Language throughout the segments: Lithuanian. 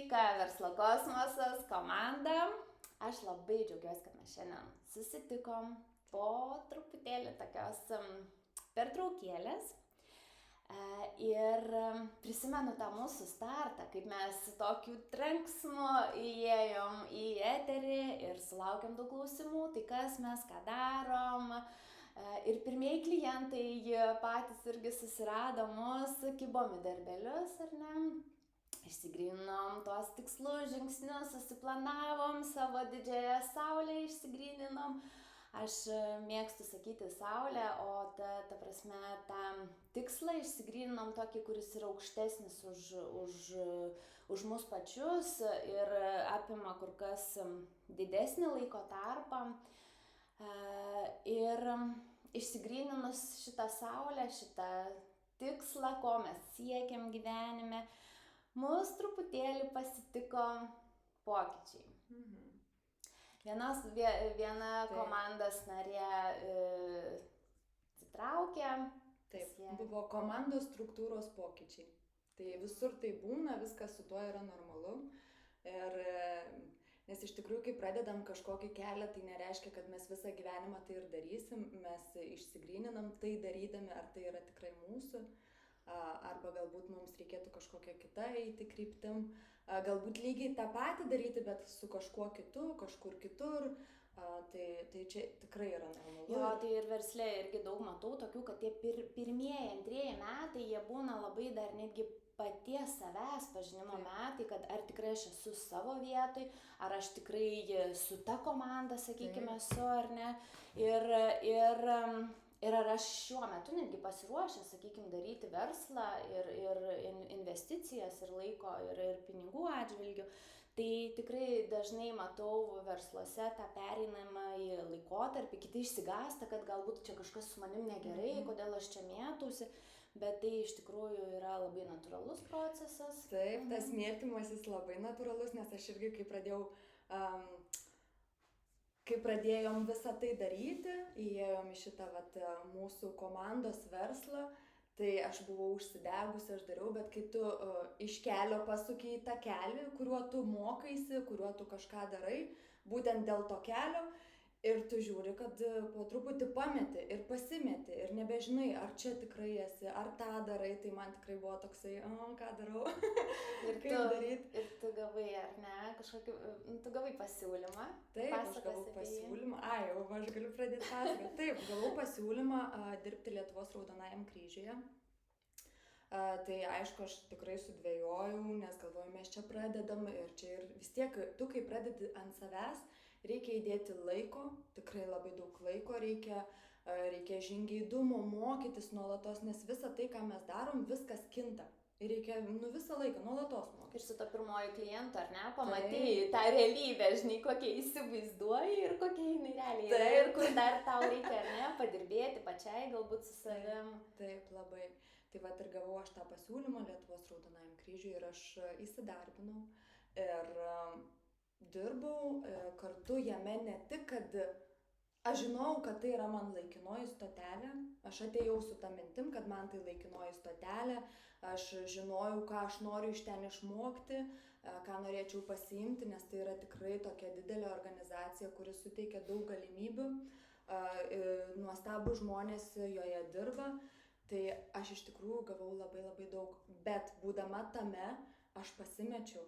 Sveika, Verslo kosmosas, komanda. Aš labai džiaugiuosi, kad mes šiandien susitikom po truputėlį tokios pertraukėlės. Ir prisimenu tą mūsų startą, kaip mes tokiu trenksmu įėjom į eterį ir sulaukėm daug klausimų, tai kas mes, ką darom. Ir pirmieji klientai patys irgi susirado mus, kibom į darbelius, ar ne? Išsigryninom tuos tikslus, žingsnius, susiplanavom, savo didžiąją saulę išsigryninom. Aš mėgstu sakyti saulę, o ta prasme tą tikslą išsigryninom tokį, kuris yra aukštesnis už mus pačius ir apima kur kas didesnį laiko tarpą. Ir išsigryninus šitą saulę, šitą tikslą, ko mes siekiam gyvenime, mus truputėlį pasitiko pokyčiai. Viena komandos narė atsitraukė. Taip, buvo komandos struktūros pokyčiai. Tai visur tai būna, viskas su tuo yra normalu. Nes iš tikrųjų, kai pradedam kažkokį kelią, tai nereiškia, kad mes visą gyvenimą tai ir darysim. Mes išsigryninam tai darydami, ar tai yra tikrai mūsų. Arba galbūt mums reikėtų kažkokią kitą eiti kryptim, galbūt lygiai tą patį daryti, bet su kažkuo kitu, kažkur kitur, tai čia tikrai yra normalu. Jo, tai ir versle irgi daug matau tokių, kad tie pirmieji, antrieji metai, jie būna labai dar netgi paties savęs pažinimo metai, kad ar tikrai aš esu savo vietoj, ar aš tikrai su ta komanda, sakykime, esu ar ne. Ir ar aš šiuo metu netgi pasiruošęs, sakykime, daryti verslą ir investicijas ir laiko ir pinigų atžvilgių. Tai tikrai dažnai matau versluose tą pereinamąjį laikotarpį, kiti išsigąsta, kad galbūt čia kažkas su manim negerai, kodėl aš čia mėtausi, bet tai iš tikrųjų yra labai natūralus procesas. Taip, tas mėtymasis labai natūralus, nes aš irgi kai pradėjom visą tai daryti, įėjom į šitą mūsų komandos verslą, tai aš buvau užsidegusi, aš dariau, bet kai tu iš kelio pasuki į tą kelią, kuriuo tu mokaisi, kuriuo tu kažką darai, būtent dėl to kelio, ir tu žiūri, kad po truputį pameti ir pasimeti ir nebežinai, ar čia tikrai esi, ar tą darai, tai man tikrai buvo toksai, ką darau, ir kaip daryti. Ir tu gavai, ar ne, tu gavai pasiūlymą. Taip, aš gavau pasiūlymą, aš galiu pradėti pasakoti. Taip, gavau pasiūlymą dirbti Lietuvos Raudonajam Kryžiuje. Tai aišku, aš tikrai sudvejojau, nes galvoju, mes čia pradedam ir vis tiek, tu kai pradedi ant savęs, reikia įdėti laiko, tikrai labai daug laiko reikia žingeidumo, mokytis nuolatos, nes visa tai, ką mes darom, viskas kinta. Ir reikia visą laiką nuolatos mokytis. Ir su to pirmoju klientu, ar ne, pamatėjai tą realybę, žinai, kokie įsivaizduoji ir kokie jinai realiai yra. Ir kur dar tau reikia, ar ne, padirbėti pačiai, galbūt su savim. Taip, labai. Tai ir gavau aš tą pasiūlymą Lietuvos Raudonajam Kryžiui ir aš įsidarbinau. Ir dirbau kartu jame ne tik, kad aš žinau, kad tai yra man laikinoji stotelė, aš atėjau su tą mintim, kad man tai laikinoji stotelė, aš žinojau, ką aš noriu iš ten išmokti, ką norėčiau pasiimti, nes tai yra tikrai tokia didelė organizacija, kuri suteikia daug galimybių, nuostabų žmonės joje dirba, tai aš iš tikrųjų gavau labai labai daug, bet būdama tame aš pasimečiau.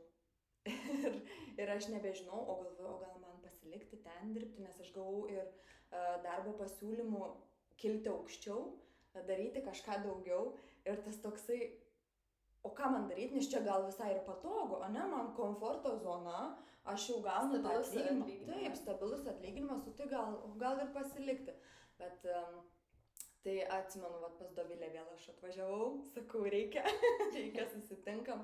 Ir aš nebežinau, o galvoju, o gal man pasilikti ten dirbti, nes aš gavau ir darbo pasiūlymų kilti aukščiau, daryti kažką daugiau ir tas toksai, o ką man daryti, nes čia gal visai ir patogu, ne, man komforto zona, aš jau gaunu tą atlyginimą. Taip, stabilus atlyginimas, tai gal ir pasilikti, bet tai atsimenu, pas Dovilę vėl aš atvažiavau, sakau, reikia susitinkam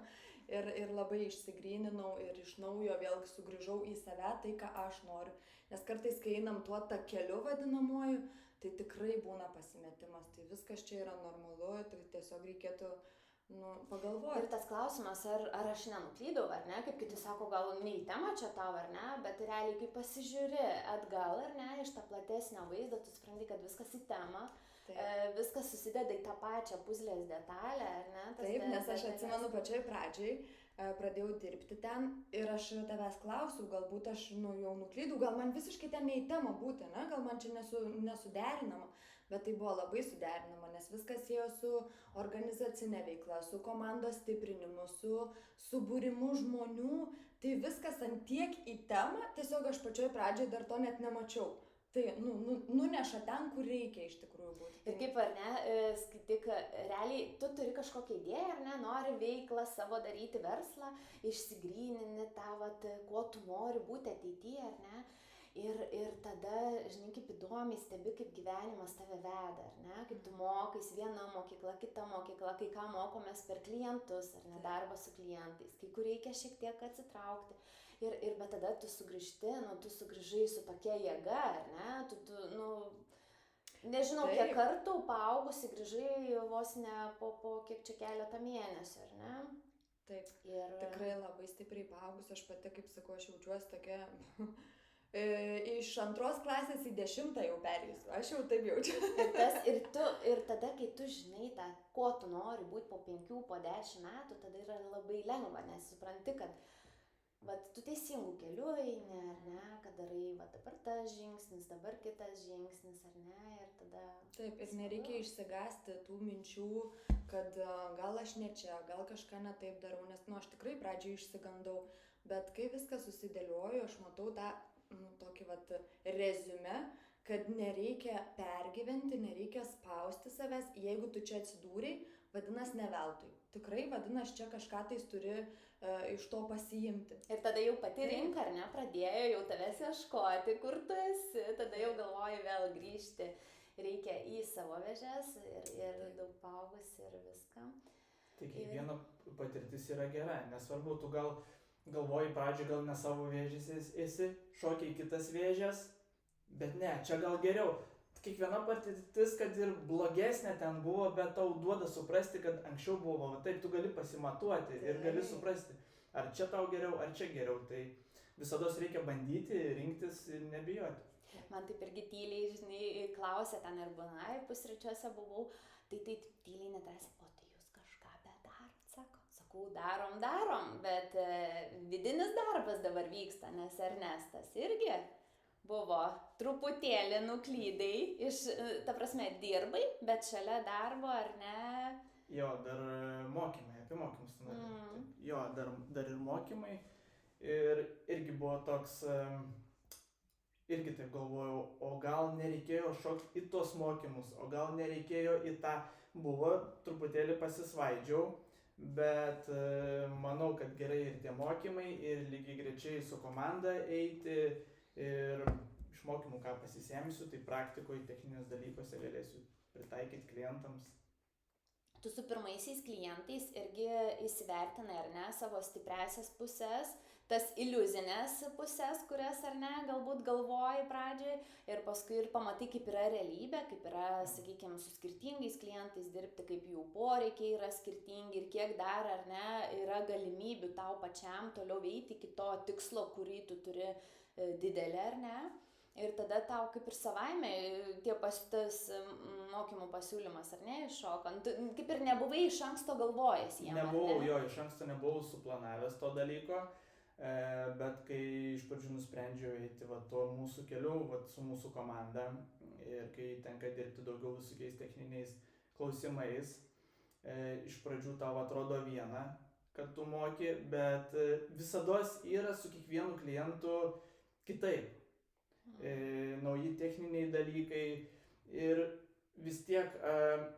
ir labai išsigryninau ir iš naujo vėl sugrįžau į save, tai ką aš noriu. Nes kartais, kai einam tuo keliu vadinamuoju, tai tikrai būna pasimetimas, tai viskas čia yra normalu, tai tiesiog reikėtų pagalvoti. Ir tas klausimas, ar aš nenuklydau, ar ne, kaip kiti sako, gal ne į temą čia tau, ar ne, bet realiai, kai pasižiūri atgal, ar ne, iš tą platesnio vaizdą, tu supranti, kad viskas į temą. Viskas susideda į tą pačią puzlės detalę, ar ne? Taip, nes aš atsimenu pačioj pradžiai, pradėjau dirbti ten ir aš tavęs klausiau, galbūt aš jau nuklydau, gal man visiškai ten ne į temą būti, ne? Gal man čia nesuderinama, bet tai buvo labai suderinama, nes viskas ėjo su organizacinė veikla, su komandos stiprinimu, su subūrimu žmonių, tai viskas ant tiek į temą, tiesiog aš pačioj pradžioj dar to net nemačiau. Tai nuneša ten, kur reikia iš tikrųjų būti. Ir kaip ar ne, skaityk, realiai tu turi kažkokią idėją, ar ne, nori veiklą savo daryti verslą, išsigrynini tą, vat, kuo tu nori būti ateityje, ar ne. Ir tada, žinai, kaip įdomiai stebi, kaip gyvenimas tave veda, ar ne, kaip tu mokais viena mokykla, kita mokykla, kai ką mokomės per klientus, ar ne, darbą su klientais, kai kur reikia šiek tiek atsitraukti. Ir bet tada tu sugrįžti, tu sugrįžai su tokia jėga, ar ne, nežinau, kiek kartų paaugusi grįžai vos ne po kiek čia keletą mėnesių, ar ne? Taip, tikrai labai stipriai paaugusi, aš pati, kaip sakau, aš jaučiuosi tokia, iš 2 klasės į 10 jau perėsiu, aš jau taip jaučiu. Ir tada, kai tu žinai tą, ko tu nori būti po 5, po 10 metų, tada yra labai lengva, nes supranti, kad vat, tu teisingų kelių eini, ar ne, kad darai, va dabar tas žingsnis, dabar kitas žingsnis, ar ne, ir tada... Taip, ir nereikia išsigąsti tų minčių, kad gal aš ne čia, gal kažką ne taip darau, nes, aš tikrai pradžioj išsigandau, bet kai viskas susidėliojo, aš matau tą, tokį, vat, reziumę, kad nereikia pergyventi, nereikia spausti savęs, jeigu tu čia atsidūrei, vadinasi ne veltui. Tikrai vadinasi čia kažką tais turi iš to pasiimti. Ir tada jau pati rinka, ar ne, pradėjo jau tavęs ieškoti, kur tu esi, tada jau galvoji vėl grįžti, reikia į savo vėžes ir daug paaugus ir viską. Tai kiekviena patirtis yra gera, nesvarbu, tu gal galvoji pradžioj, gal ne savo vėžės esi, šokiai kitas vėžės, bet ne, čia gal geriau. Kiekviena patirtis, kad ir blogesnė ten buvo, bet tau duoda suprasti, kad anksčiau buvo, taip tu gali pasimatuoti ir gali suprasti, ar čia tau geriau, ar čia geriau. Tai visados reikia bandyti, rinktis ir nebijoti. Man taip irgi tyliai, žinai, klausė ten ir banai, pusryčiuose buvau, tai tyliai nedrasiai, o tai jūs kažką bedarot, sako. Sakau, darom, bet vidinis darbas dabar vyksta, nes Ernestas irgi buvo truputėlį nuklydai, ta prasme, dirbai, bet šalia darbo, ar ne? Jo, dar mokymai, apie mokymus tu nori. Jo, dar ir mokymai. Ir irgi buvo toks, irgi taip galvojau, o gal nereikėjo šokti į tos mokymus, o gal nereikėjo į tą, buvo, truputėlį pasisvaidžiau, bet manau, kad gerai ir tie mokymai, ir lygiai grečiai su komanda eiti. Ir iš mokymų, ką pasisemsiu, tai praktikoje, techninius dalykuose galėsiu pritaikyti klientams. Tu su pirmaisiais klientais irgi įsivertinai, ar ne, savo stipriasias pusės, tas iliuzinės pusės, kurias, ar ne, galbūt galvoji pradžioj ir paskui ir pamatai, kaip yra realybė, kaip yra, sakykime, su skirtingais klientais dirbti, kaip jų poreikiai yra skirtingi ir kiek dar, ar ne, yra galimybių tau pačiam toliau eiti iki to tikslo, kurį tu turi didelė, ar ne? Ir tada tau kaip ir savaime tas mokymų pasiūlymas, ar ne, iššokant, kaip ir nebuvai iš anksto galvojęs jiem, Nebuvau, jo, iš anksto nebuvau suplanavęs to dalyko, bet kai iš pradžių nusprendžiau eiti tuo mūsų keliu, su mūsų komanda ir kai tenka dirbti daugiau visokiais techniniais klausimais, iš pradžių tau atrodo viena, kad tu moki, bet visados yra su kiekvienu klientu kitaip. Nauji techniniai dalykai ir vis tiek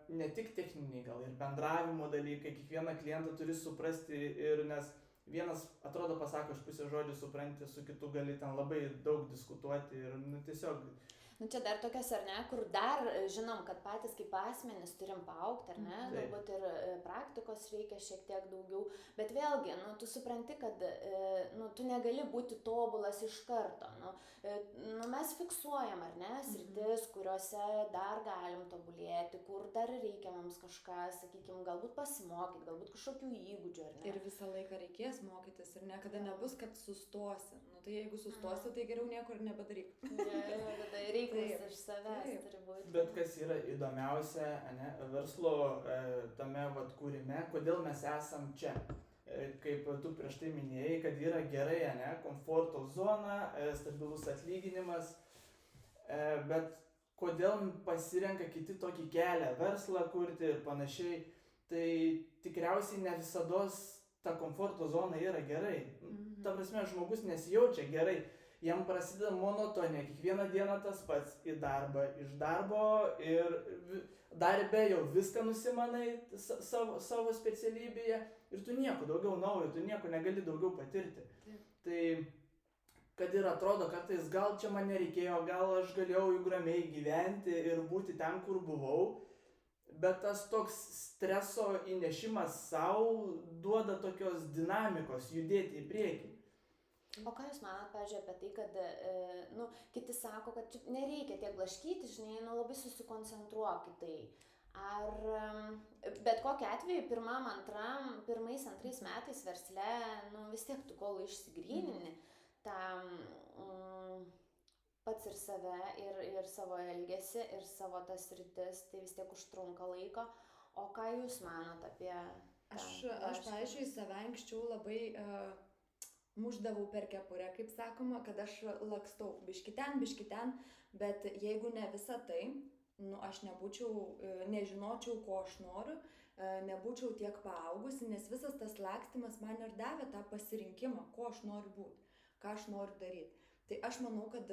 ne tik techniniai, gal ir bendravimo dalykai, kiekvieną klientą turi suprasti ir nes vienas atrodo pasako iš pusės žodžių supranti, su kitu gali ten labai daug diskutuoti ir tiesiog... Čia dar tokios, ar ne, kur dar žinom, kad patys kaip asmenys turim paaugti, ar ne, galbūt ir praktikos reikia šiek tiek daugiau, bet vėlgi, tu supranti, kad tu negali būti tobulas iš karto, mes fiksuojam, ar ne, sritis, kuriuose dar galim tobulėti, kur dar reikia mums kažką, sakykime, galbūt pasimokyti, galbūt kažkokių įgūdžių, ar ne. Ir visą laiką reikės mokytis ir niekada nebus, kad sustosi. Tai jeigu sustosi, tai geriau niekur nebedaryk. Tada reiklas iš savęs turi būti. Bet kas yra įdomiausia, verslo tame kūrime, kodėl mes esam čia. kaip tu prieš tai minėjai, kad yra gerai, ne, komforto zona, stabilus atlyginimas, bet kodėl pasirenka kiti tokį kelią, verslą kurti ir panašiai, tai tikriausiai ne visados ta komforto zona yra gerai. Ta prasme, žmogus nesijaučia gerai, jam prasideda monotonija, kiekvieną dieną tas pats, į darbą, iš darbo ir darbe jau viską nusimanai savo specialybėje ir tu nieko daugiau naujo, tu nieko negali daugiau patirti. Tai kad ir atrodo kartais gal čia man nereikėjo, gal aš galėjau juk ramiai gyventi ir būti ten, kur buvau, bet tas toks streso įnešimas savo duoda tokios dinamikos judėti į priekį. O ką jūs manat, pavyzdžiui, apie tai, kad, kiti sako, kad nereikia tiek blaškyti, žinai, labai susikoncentruok į tai. Ar, bet kokiu atveju, pirmais, antrais metais versle, vis tiek tu kol išsigrynini, pats ir save, ir savo elgesį, ir savo tas sritis, tai vis tiek užtrunka laiko. O ką jūs manat apie tą? Aš pavyzdžiui, save anksčiau labai muždavau per kepurę, kaip sakoma, kad aš lakstau biški ten, bet jeigu ne visa tai, aš nežinočiau, ko aš noriu, nebūčiau tiek paaugusi, nes visas tas lakstymas man ir davė tą pasirinkimą, ko aš noriu būti, ką aš noriu daryti. Tai aš manau, kad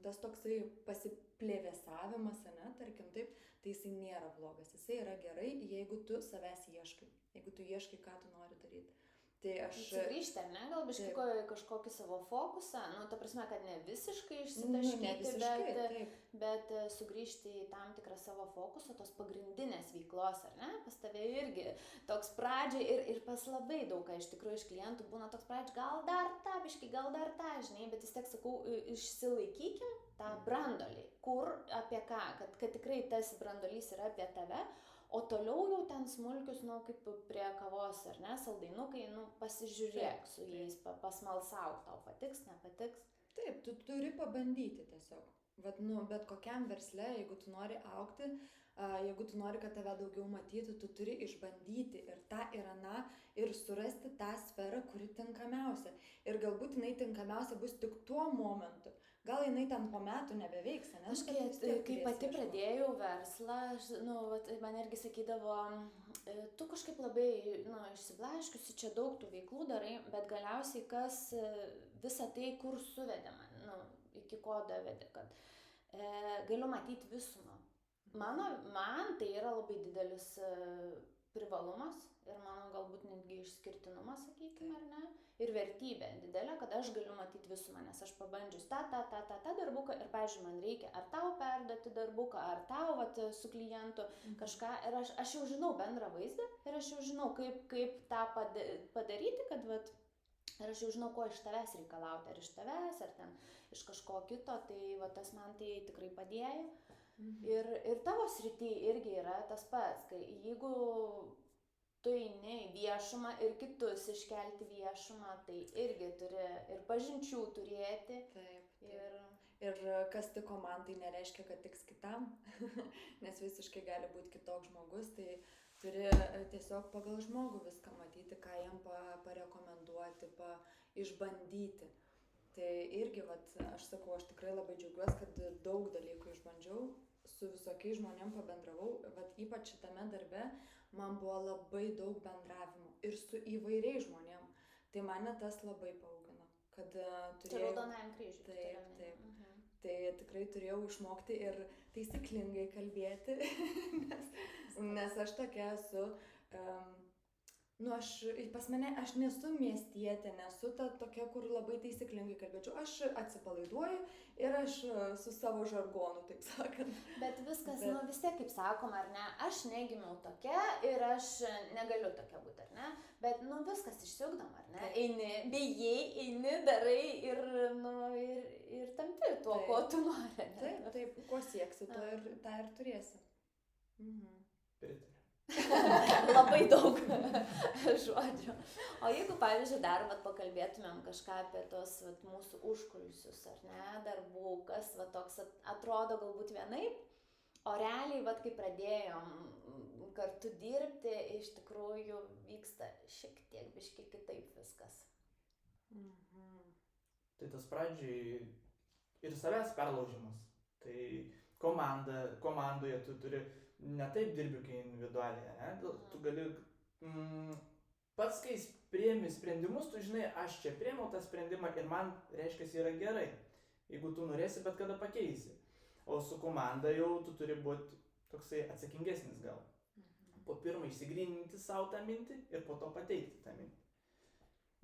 tas toksai pasiplėvėsavimas, tarkim taip, tai jisai nėra blogas, jisai yra gerai, jeigu tu savęs ieškai, jeigu tu ieškai, ką tu nori daryti. Tai aš... Sugrįžti, ar ne? Gal biškai kažkokį savo fokusą, ta prasme, kad ne visiškai išsitaškyti, bet sugrįžti į tam tikrą savo fokusą, tos pagrindinės veiklos, ar ne? Pas tave irgi toks pradžiai ir pas labai daug, iš tikrųjų iš klientų būna toks pradžiai, gal dar tą biškai, gal dar tą, žinai, bet vis tiek sakau, išsilaikykim tą brandolį, kur, apie ką, kad tikrai tas brandolys yra apie tave. O toliau jau ten smulkius, kaip prie kavos, ar ne, saldainukai, pasižiūrėk su jais, pasmalsauk, tau patiks, nepatiks. Taip, tu turi pabandyti tiesiog. Bet kokiam versle, jeigu tu nori augti, jeigu tu nori, kad tave daugiau matytų, tu turi išbandyti ir tą ir aną ir surasti tą sferą, kuri tinkamiausia. Ir galbūt jinai tinkamiausia bus tik tuo momentu. Gal jinai ten po metų nebeveiks, ne? Aš kai pati pradėjau verslą, man irgi sakydavo, tu kažkaip labai išsiblaškiusi, čia daug tų veiklų darai, bet galiausiai kas visą tai, kur suvedė man, iki ko davedė, kad galiu matyti visumą. Man tai yra labai didelis privalumas ir mano galbūt netgi išskirtinumas, sakykime, ar ne? Ir vertybė didelė, kad aš galiu matyti visumą, nes aš pabandžius tą darbuką ir, pavyzdžiui, man reikia ar tau perduoti darbuką, ar tau su klientu kažką ir aš jau žinau bendrą vaizdą ir aš jau žinau, kaip tą padaryti, kad ir aš jau žinau, ko iš tavęs reikalauti, ar iš tavęs, ar ten iš kažko kito, tai tas man tai tikrai padėjo. Ir tavo srity irgi yra tas pats, kai jeigu tu eini į viešumą ir kitus iškelti viešumą, tai irgi turi ir pažinčių turėti. Taip. Ir kas tiko man, tai nereiškia, kad tiks kitam, nes visiškai gali būti kitoks žmogus, tai turi tiesiog pagal žmogų viską matyti, ką jam parekomenduoti, išbandyti. Tai irgi, aš sakau, aš tikrai labai džiaugiuosi, kad daug dalykų išbandžiau, su visokiais žmonėm pabendravau, ypač šitame darbe man buvo labai daug bendravimų ir su įvairiais žmonėm. Tai mane tas labai paaugino, kad turėjau... Čia Raudonajam kryžiui. Taip. Tai tikrai turėjau išmokti ir taisyklingai kalbėti, nes aš tokia esu... Pas mane aš nesu miestietė, nesu ta tokia, kur labai taisyklingai kalbėčiau. Aš atsipalaiduoju ir aš su savo žargonu, taip sakant. Bet viskas, vis tiek, kaip sakoma, ar ne, aš negimiau tokia ir aš negaliu tokia būti, ar ne? Bet, viskas išsiugdoma, ar ne? Eini, darai ir tampi tuo, ko tu nori. Taip, ko sieksi, tą ir turėsi. Pritariu. Labai daug žodžių. O jeigu, pavyzdžiui, dar pakalbėtumėm kažką apie tos mūsų užkulisius, ar ne, darbų, kas toks atrodo galbūt vienaip, o realiai, kai pradėjom kartu dirbti, iš tikrųjų vyksta šiek tiek biški kitaip viskas. Tai tas pradžiai ir savęs perlaužimas. Tai komandoje tu turi ne taip dirbi, kai individualiai, ne? Tu gali pats, kai priemi sprendimus, tu žinai, aš čia priemiau tą sprendimą ir man, reiškia, yra gerai. Jeigu tu norėsi, bet kada pakeisi. O su komanda jau tu turi būti toksai atsakingesnis gal. Po pirmą išsigryninti savo tą mintį ir po to pateikti tą mintį.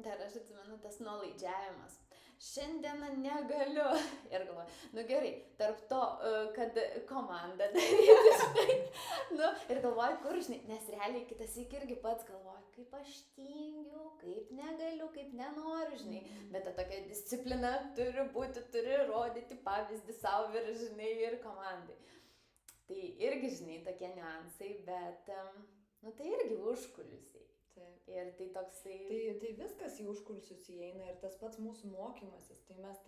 Dar aš atsimenu tas nuolaidžiavimas. Šiandieną negaliu. Ir galvoju, nu gerai, tarp to, kad komanda daryti, žinai. Nu, ir galvoju, kur, žinai, nes realiai kitas irgi pats galvoju, kaip aš tingiu, kaip negaliu, kaip nenoriu, žinai. Bet ta tokia disciplina turi būti, turi rodyti pavyzdį savo ir, žinai, ir komandai. Tai irgi, žinai, tokie niuansai, bet, nu, tai irgi užkulisiai. Ir tai toksai... Tai viskas į užkulisius įeina ir tas pats mūsų mokymasis. Tai mes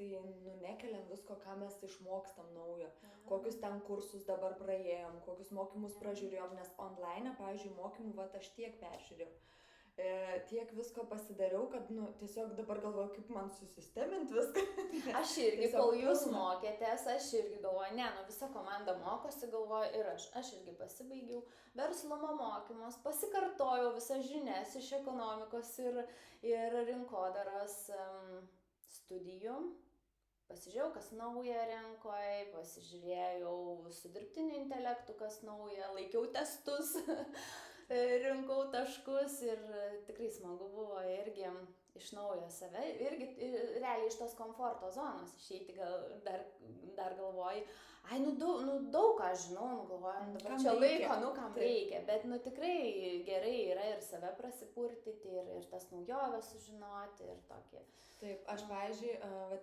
nekeliam visko, ką mes išmokstam naujo. Kokius ten kursus dabar praėjom, kokius mokymus pražiūrėjom, nes online, pavyzdžiui, mokymų, aš tiek peržiūrėjau. Tiek visko pasidariau, kad, nu, tiesiog dabar galvoju, kaip man susistemint viską. Aš irgi, kol jūs mokėtės, aš irgi galvoju, ne, nu, visa komanda mokosi, galvoju, ir aš irgi pasibaigiau verslumo mokymus, pasikartojau visas žinias iš ekonomikos ir rinkodaros studijų. Pasižiūrėjau, kas nauja rinkoje, pasižiūrėjau su dirbtiniu intelektu, kas nauja, laikiau testus. Rinkau taškus ir tikrai smagu buvo irgi iš naujo save, irgi realiai iš tos komforto zonos išeiti, dar galvoju, ai, nu daug ką žinau, galvoju, dabar čia laiko, kam reikia, bet tikrai gerai yra ir save prasipurtyti, ir tas naujoves sužinoti, ir tokį. Taip, aš, pavyzdžiui,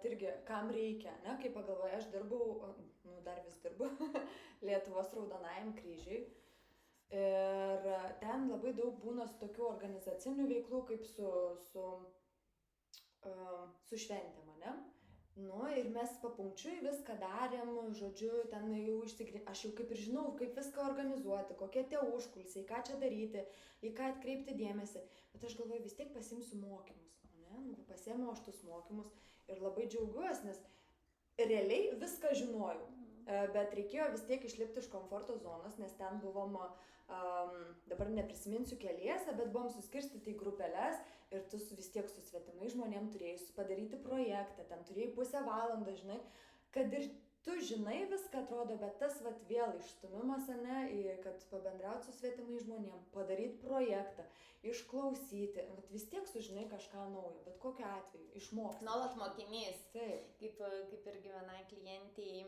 irgi, kam reikia, ne, kai pagalvoju, aš dirbau, dar vis dirbu, Lietuvos Raudonajam Kryžiui. Ir ten labai daug būna su tokių organizacinių veiklų, kaip su šventėm, ne? Nu, ir mes papunkčiui viską darėm, žodžiu, ten jau aš jau kaip ir žinau, kaip viską organizuoti, kokie tie užkulisiai, ką čia daryti, į ką atkreipti dėmesį. Bet aš galvoju, vis tiek pasiimsiu mokymus, ne? Nu, pasiėmiau aš tus mokymus ir labai džiaugiuosi, nes realiai viską žinojau. Bet reikėjo vis tiek išlipti iš komforto zonos, nes ten buvom, dabar neprisiminsiu keliese, bet buvom suskirstyti į grupeles ir tu vis tiek su svetimai žmonėm turėjai padaryti projektą, ten turėjai pusę valandą, žinai, kad ir tu žinai viską atrodo, bet tas vėl išstumimas, ne, kad pabendrauti su svetimai žmonėm, padaryti projektą, išklausyti, vis tiek sužinai kažką naujo, bet kokiu atveju, išmokti. Nuolat mokinys. Taip. Kaip irgi vienai klientijai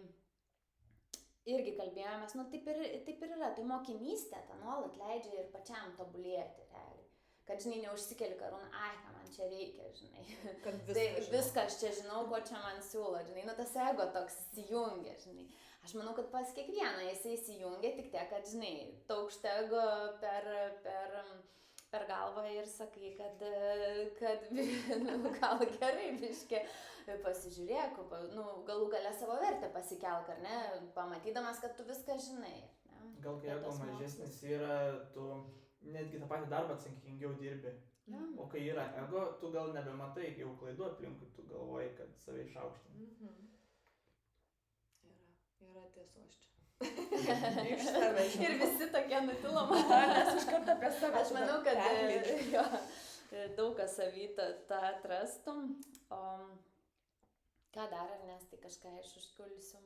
irgi kalbėjomės, nu taip ir yra, tai mokinystė tą nuolat leidžia ir pačiam tobulėti realiai. Kad, žinai, neužsikeli karūną, ką man čia reikia, žinai. Kad viską aš čia žinau, ko čia man siūlo, žinai, nu tas ego toks įsijungia, žinai. Aš manau, kad pas kiekvieną jisai įsijungia, tik tiek, kad, žinai, taukšt ego per galvą ir sakai, kad gal gerai biškį pasižiūrėk, galų gale savo vertę pasikelk, ar ne, pamatydamas, kad tu viską žinai. Ne? Gal kai ego mažesnis yra, tu netgi tą patį darbą atsakingiau dirbi. Ja. O kai yra ego, tu gal nebematai jau klaidų aplinkui, tu galvoji, kad save išaukštini. Yra tiesos čia. Iš save. Ir visi tokie nutilom. Nes iš karto apie save. Aš manau, kad daug kas savy tą atrastum. O ką dar, nes tai kažką iš užkulisių.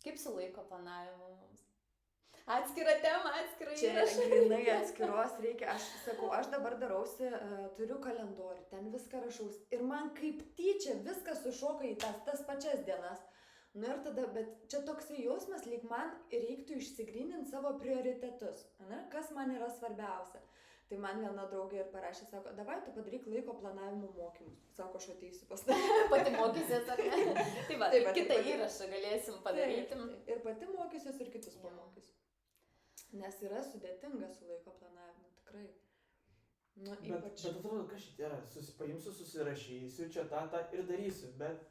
Kaip su laiko planavimu mums? Atskira tema, atskira įrašą. Čia grinai atskiros reikia. Aš sakau, aš dabar darausi, turiu kalendorių, ten viską rašaus. Ir man kaip tyčia viskas sušoka į tas pačias dienas. Nu ir tada, bet čia toksai jausmas, lyg man reiktų išsigryninti savo prioritetus, ne? Kas man yra svarbiausia. Tai man viena draugė ir parašė, sako, davai tu padaryk laiko planavimo mokymus. Sako, aš ateisiu pas tave. Pati mokysies, ar ne? Tai kitą įrašą galėsim padaryti. Taip. Ir pati mokysius ir kitus pamokysiu. Nes yra sudėtinga su laiko planavimu, tikrai. Nu, bet atrodo, kas šitie yra, paimsiu, susirašysiu, čia tą ir darysiu, bet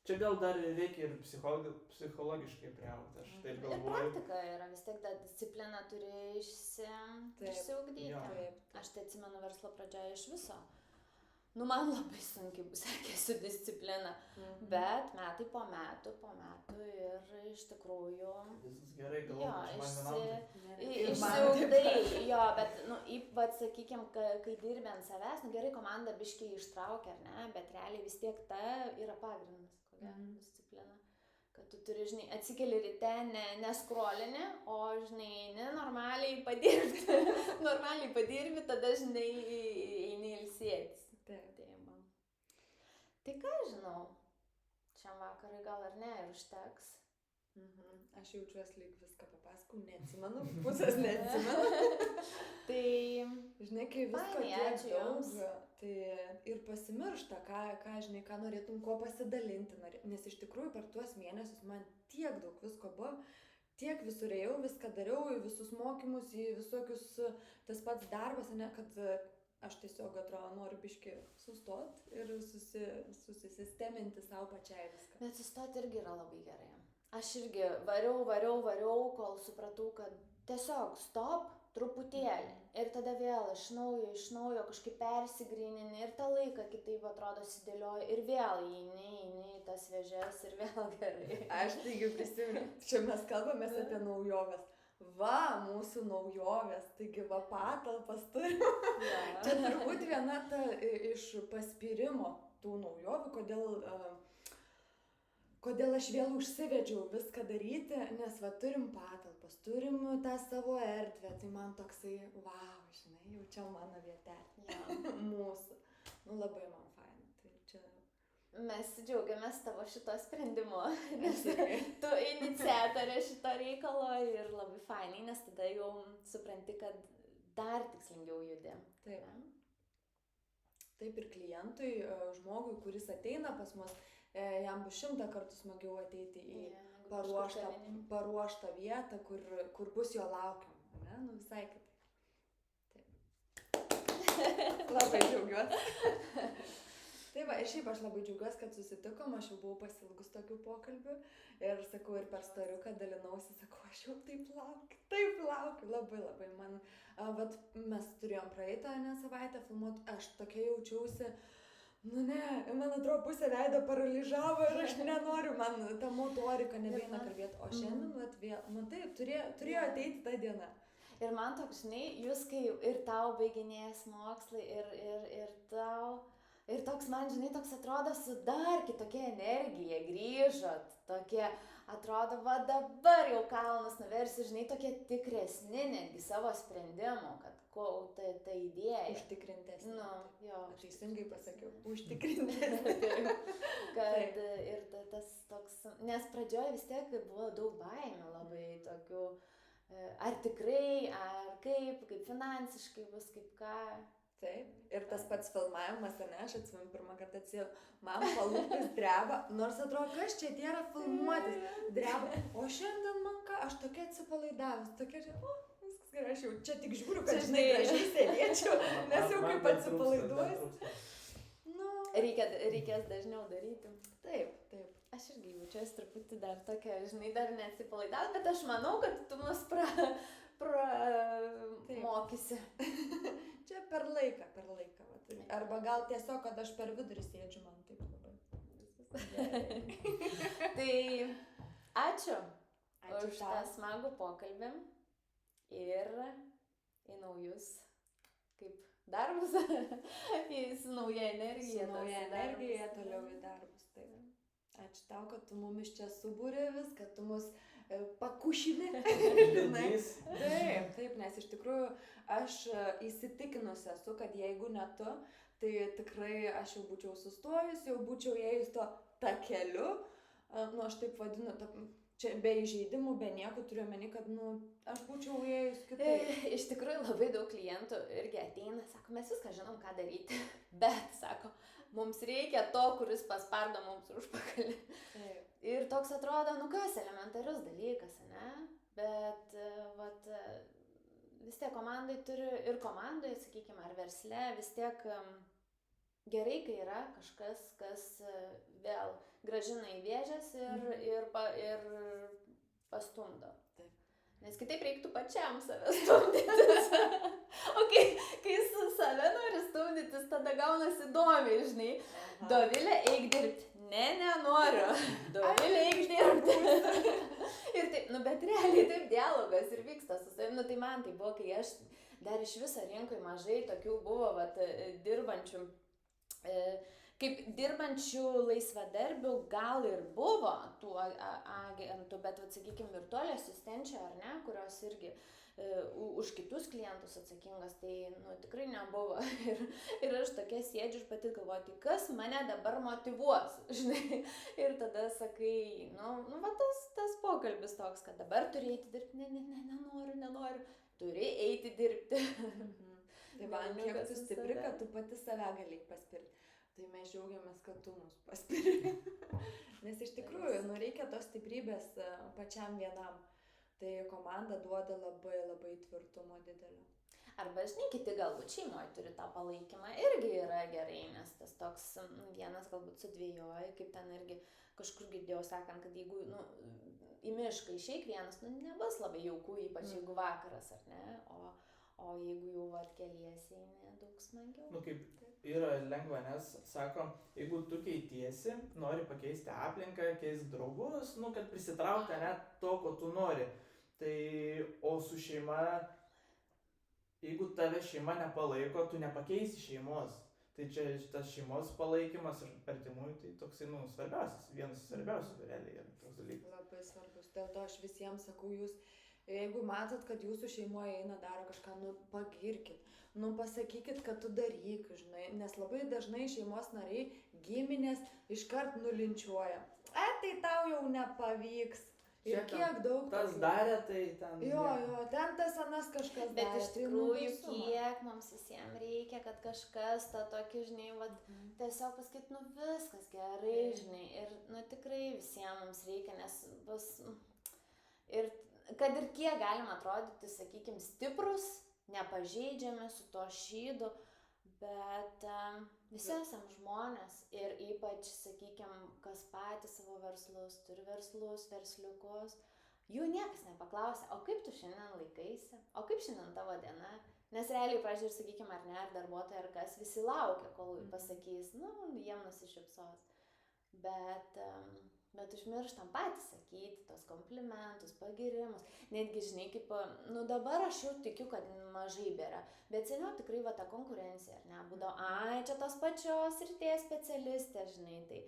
Čia gal dar reikia ir psichologiškai priaugti, aš taip Ir galvoju. praktika yra, vis tiek tą discipliną turi Taip. išsiugdyti. Jo. Taip. Aš tai atsimenu verslo pradžioje iš viso. Nu, man labai sunkiai sekėsi disciplina, bet metai po metų ir iš tikrųjų Viskas gerai, jo, galvoju, man vienam. Ir man išsiugdai, jo, bet, nu, vat, sakykim, kai dirbi ant savęs, nu, gerai, komanda biškiai ištraukia, ar ne, bet realiai vis tiek ta yra pagrindas, kokia disciplina. Kad tu turi, žinai, atsikeli ryte, neskrolini, o, žinai, eini normaliai padirbi, tada, žinai, eini ilsėtis. Taip. Tai ką žinau, šiam vakarui gal ar ne, ir užteks. Aš jaučiuosi lyg viską papasakau, neatsimenu, pusės neatsimenu. Tai, Žinai, kai visko Fainai, tiek ačiū daug, jums. tai ir pasimiršta, žinai, ką norėtum, kuo pasidalinti. Nes iš tikrųjų per tuos mėnesius man tiek daug visko buvo, tiek visur ėjau, viską dariau, į visus mokymus, į visokius tas pats darbas, ne, kad aš tiesiog atrodo noriu biški sustot ir susisisteminti savo pačiai viską. bet sustoti irgi yra labai gerai. Aš irgi variau, kol supratau, kad tiesiog stop truputėlį. Ir tada vėl iš naujo kažkaip persigrynini ir tą laiką kitaip atrodo sudėlioji ir vėl eini į tas vėžes ir vėl gerai. Aš taigi prisimenu, čia mes kalbamės apie naujoves. Va, mūsų naujovės, taigi va patalpas turim. Čia turbūt viena ta iš paspyrimo tų naujovių, kodėl aš vėl užsivedžiau viską daryti, nes va turim patalpas, turim tą savo erdvę, tai man toksai, wow, žinai, jau čia mano vietelė, mūsų. Nu labai man faina, tai čia. Mes džiaugiamės tavo šito sprendimu, nes tu iniciatorė šito reikalo ir labai fainai, nes tada jau supranti, kad dar tikslingiau judi. Taip. Taip ir klientui, žmogui, kuris ateina pas mus, jam bus 100 kartų smagiau ateiti į paruoštą vietą, kur bus jo laukiam. Ne? Nu visai kitaip. Taip. Labai džiaugiuosi. Tai va, ir šiaip aš labai džiaugiuosi, kad susitikom, aš jau buvau pasilgus tokių pokalbių ir sakau, ir per storiuką dalinausi, sakau, aš jau taip laukiu, labai man, vat mes turėjom praeitą savaitę filmuoti, aš tokia jaučiausi, nu ne, man atrodo pusę veido paralyžavo ir aš nenoriu, man ta motorika nebeina kalbėti, o šiandien, vat vėl, nu taip, turėjo ateiti tą dieną. Ir man toks, žinai, jūs kai ir tau baiginėjęs mokslai ir tau... Ir toks man, žinai, toks atrodo su dar kitokia energija grįžot, tokie, atrodo, va dabar jau kalnus nuversi, žinai, tokie tikresni netgi savo sprendimų, kad ta idėja. Užtikrintesnė. Nu, jo. Aš teisingai pasakiau, užtikrintesnė. Kad ir tas toks, nes pradžioje vis tiek buvo daug baimių labai tokių, ar tikrai, ar kaip finansiškai bus, kaip ką. Taip, ir tas pats filmavimas, ne, aš atsimenu pirmą kartą man palūpis dreba, nors atrodo, kas čia yra filmuotis, dreba, o šiandien man ką, aš tokia atsipalaidavus, tokia, viskas gerai, aš jau čia tik žiūriu, kad žinai, gražiai sėdėčiau, nes jau kaip atsipalaiduoju. Nu, reikės dažniau daryti. Taip. Aš irgi jaučiuosi truputį dar tokia, žinai, dar neatsipalaidavus, bet aš manau, kad tu mus mokysi. Čia per laiką. Va. Arba gal tiesiog, kad aš per vidurį sėdžiu, man taip labai. Tai ačiū už tą smagų pokalbį ir į naujus kaip darbus, su nauja energija. Su nauja energija toliau į darbus. Taip. Ačiū tau, kad tu mumis čia subūrė vis, kad tu mus pakušinė. Taip, nes iš tikrųjų aš įsitikinusi esu, kad jeigu ne tu, tai tikrai aš jau būčiau sustojus, jau būčiau ėjus to takeliu, nu aš taip vadinu, čia be įžeidimų, be nieko turiu omeny, kad aš būčiau ėjus kitaip. Iš tikrųjų labai daug klientų irgi ateina, sako, mes viską žinom, ką daryti, bet, sako, mums reikia to, kuris paspardo mums užpakalį. Ir toks atrodo, kas elementarus dalykas, ne? Bet, vat, vis tiek komandai turi, ir komandai, sakykime, ar versle, vis tiek gerai, kai yra kažkas, kas vėl gražina į vėžes ir pastumdo. Taip. Nes kitaip reiktų pačiam save stumdytis. O kai su save nori stumdytis, tada gaunasi įdomiai, žinai. Dovilė, eik dirbti. Ne, nenoriu. Dovilė, eik dirbti. Ir taip, bet realiai taip dialogas ir vyksta su savimi. Tai man tai buvo, kai aš dar iš viso rinkoje mažai tokių buvo, dirbančių. Kaip dirbančių laisvadarbių gal ir buvo tų agentų, bet, sakykime, virtualių asistenčių ar ne, kurios irgi už kitus klientus atsakingas, tai tikrai nebuvo. Ir aš tokia sėdžiu ir pati galvoju, tai kas mane dabar motyvuos, žinai. Ir tada sakai, tas pokalbis toks, kad dabar turi eiti dirbti, nenoriu, turi eiti dirbti. Tai man kiek tu stipri, kad tu pati save gali paspirti. Tai mes džiaugiamės, kad tu mus paspiri. Nes iš tikrųjų, reikia tos stiprybės pačiam vienam. Tai komanda duoda labai labai tvirtumo didelio. Arba, žinai, kiti galbūt šeimoje turi tą palaikymą, irgi yra gerai, nes tas toks vienas galbūt sudvėjoja, kaip ten irgi kažkur girdėjau sakant, kad jeigu į mišką išeik vienas, nebus labai jauku, ypač jeigu vakaras, ar ne, o jeigu jau keliesi, daug smagiau. Kaip yra lengva, nes sako, jeigu tu keitiesi, nori pakeisti aplinką, keisk draugus, kad prisitraukti net to, ko tu nori. Tai, o su šeima, jeigu tave šeima nepalaiko, tu nepakeisi šeimos. Tai čia tas šeimos palaikymas ir artimųjų, tai toksai, svarbiausias, vienas svarbiausių realiai yra toks dalykas. Labai svarbus. Dėl to aš visiems sakau, jūs, jeigu matot, kad jūsų šeimoje eina, daro kažką, pagirkit. Pasakykit, kad tu daryk, žinai, nes labai dažnai šeimos nariai, giminės iškart nulinčiuoja. Tai tau jau nepavyks. Ir kiek daug tas darė, tai ten... Jo, ten tas anas kažkas darė. Bet iš tikrųjų, kiek mums visiems reikia, kad kažkas tą tokį, žinai, tiesiog pasakyt, viskas gerai, žinai. Ir, tikrai visiems mums reikia, nes bus... Ir kad ir kiek galima atrodyti, sakykime, stiprus, nepažeidžiami su to šydu, bet visi esam žmonės ir ypač, sakykime, kas patys savo verslus, turi verslus, versliukus, jų niekas nepaklausia, o kaip tu šiandien laikaisi, o kaip šiandien tavo diena, nes realiai, pavyzdžiui, sakykime, ar ne, ar darbuotojai, ar kas, visi laukia, kol pasakys, jiem nusišypsos, bet užmirštam patys sakyti tos komplimentus, pagirimus. Netgi, žinai, kaip, dabar aš jau tikiu, kad mažai bėra, bet seniau tikrai ta konkurencija, ar ne, būdavo, čia tos pačios srities specialistė, žinai, tai.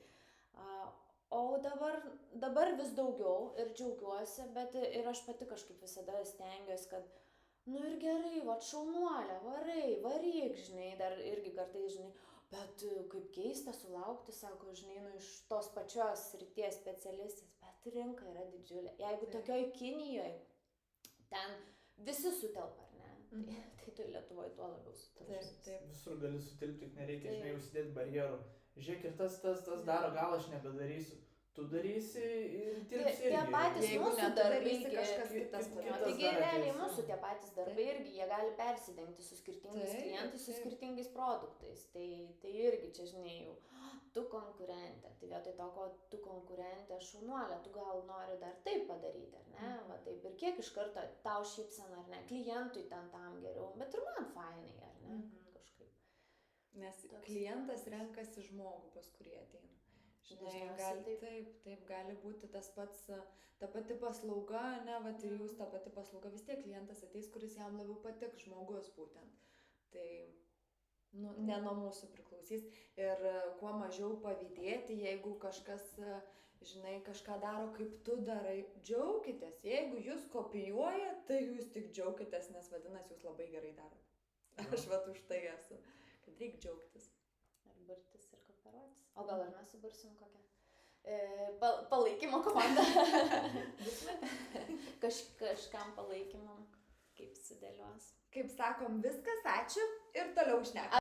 O dabar vis daugiau ir džiaugiuosi, bet ir aš pati kažkaip visada stengiuosi, kad, ir gerai, šaunuolė, varyk, žinai, dar irgi kartais, žinai, bet kaip keista sulaukti, sako, žinai, iš tos pačios srities specialistės, bet rinka yra didžiulė. Jeigu tokioj Kinijoje, ten visi sutelpa, ar ne, tai tu Lietuvoje tuo labiau sutelpa. Taip. Visur gali sutilpti, tik nereikia, žinai, užsidėti barjerų. Žiūrėk, ir tas daro, gal aš nebedarysiu. Tu darysi ir dirbsi irgi. Tie patys mūsų darbai, kažkas kitas padarys. Taigi realiai mūsų tie patys darbai irgi, jie gali persidengti su skirtingais klientais, su skirtingais produktais. Tai irgi čia, žinai, jau tu konkurentė. Tai vietoj to, ko tu konkurentė šaunuolė, tu gal nori dar taip padaryti, ar ne? Taip ir kiek iš karto tau šypsena, ar ne? Klientui ten tam geriau, bet ir man fainai, ar ne? Kažkaip. Nes klientas renkasi žmogų, pas kurį ateina. Žinai, taip gali būti tas pats, ta pati paslauga, ne, ir jūs ta pati paslauga, vis tiek klientas ateis, kuris jam labiau patiks, žmogus būtent. Tai, ne nuo mūsų priklausys. Ir kuo mažiau pavydėti, jeigu kažkas, žinai, kažką daro, kaip tu darai, džiaukitės. Jeigu jūs kopijuoja, tai jūs tik džiaukitės, nes vadinasi, jūs labai gerai darot. Aš už tai esu, kad reikia džiaugtis. Ar burtis ir kooperuotis. O gal ir mes subursim kokią palaikymo komandą? Kažkam palaikymam, kaip sudėlios. Kaip sakom, viskas, ačiū ir toliau šnekam.